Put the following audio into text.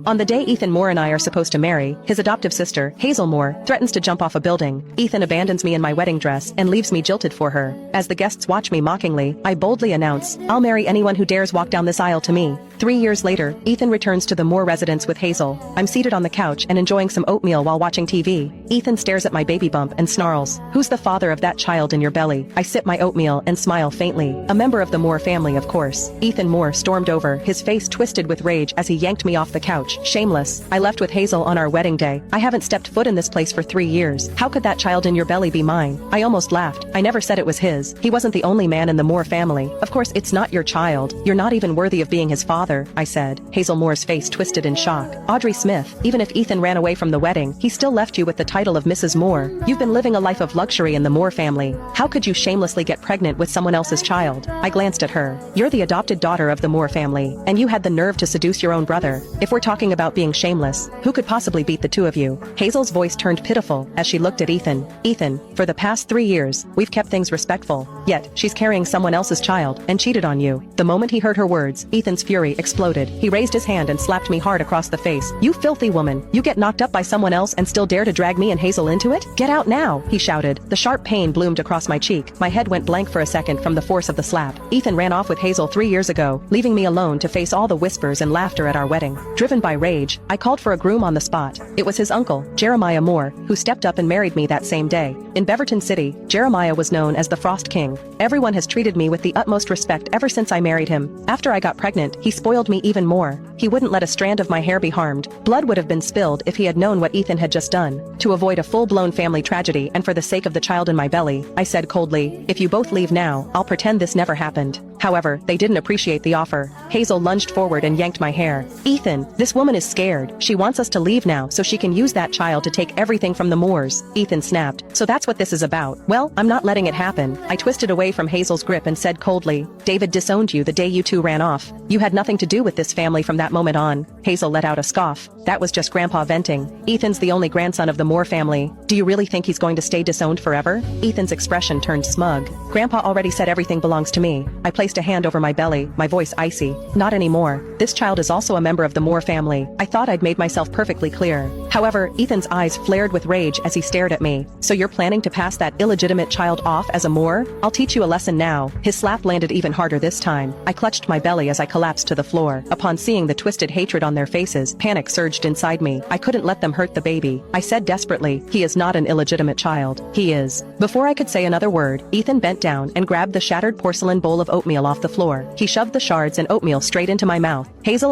On the day Ethan Moore and I are supposed to marry, his adoptive sister, Hazel Moore, threatens to jump off a building. Ethan abandons me in my wedding dress and leaves me jilted for her. As the guests watch me mockingly, I boldly announce, "I'll marry anyone who dares walk down this aisle to me." 3 years later, Ethan returns to the Moore residence with Hazel. I'm seated on the couch and enjoying some oatmeal while watching TV. Ethan stares at my baby bump and snarls, "Who's the father of that child in your belly?" I sip my oatmeal and smile faintly. A member of the Moore family, of course. Ethan Moore stormed over, his face twisted with rage as he yanked me off the couch. Shameless. I left with Hazel on our wedding day. I haven't stepped foot in this place for 3 years. How could that child in your belly be mine? I almost laughed. I never said it was his. He wasn't the only man in the Moore family. Of course it's not your child. You're not even worthy of being his father, I said. Hazel Moore's face twisted in shock. Audrey Smith, even if Ethan ran away from the wedding, he still left you with the title of Mrs. Moore. You've been living a life of luxury in the Moore family. How could you shamelessly get pregnant with someone else's child? I glanced at her. You're the adopted daughter of the Moore family, and you had the nerve to seduce your own brother. If we're talking about being shameless, who could possibly beat the two of you? Hazel's voice turned pitiful as she looked at Ethan. Ethan, for the past 3 years, we've kept things respectful. Yet, she's carrying someone else's child and cheated on you. The moment he heard her words, Ethan's fury exploded. He raised his hand and slapped me hard across the face. "You filthy woman! You get knocked up by someone else and still dare to drag me and Hazel into it? Get out now!" he shouted. The sharp pain bloomed across my cheek. My head went blank for a second from the force of the slap. Ethan ran off with Hazel 3 years ago, leaving me alone to face all the whispers and laughter at our wedding. Driven by rage, I called for a groom on the spot. It was his uncle, Jeremiah Moore, who stepped up and married me that same day. In Beaverton City, Jeremiah was known as the Frost King. Everyone has treated me with the utmost respect ever since I married him. After I got pregnant, he spoiled me even more. He wouldn't let a strand of my hair be harmed. Blood would have been spilled if he had known what Ethan had just done. To avoid a full-blown family tragedy and for the sake of the child in my belly, I said coldly, "If you both leave now, I'll pretend this never happened." However, they didn't appreciate the offer. Hazel lunged forward and yanked my hair. "Ethan, this woman is scared. She wants us to leave now so she can use that child to take everything from the Moores." Ethan snapped. "So that's what this is about. Well, I'm not letting it happen." I twisted away from Hazel's grip and said coldly, "David disowned you the day you two ran off. You had nothing to do with this family from that moment on." Hazel let out a scoff. "That was just Grandpa venting. Ethan's the only grandson of the Moore family. Do you really think he's going to stay disowned forever?" Ethan's expression turned smug. "Grandpa already said everything belongs to me." I placed a hand over my belly, my voice icy. "Not anymore. This child is also a member of the Moore family." I thought I'd made myself perfectly clear. However, Ethan's eyes flared with rage as he stared at me. "So you're planning to pass that illegitimate child off as a Moore? I'll teach you a lesson now." His slap landed even harder this time. I clutched my belly as I collapsed to the floor. Upon seeing the twisted hatred on their faces, panic surged inside me. I couldn't let them hurt the baby. I said desperately, "He is not an illegitimate child. He is." Before I could say another word, Ethan bent down and grabbed the shattered porcelain bowl of oatmeal off the floor. He shoved the shards and oatmeal straight into my mouth. Hazel and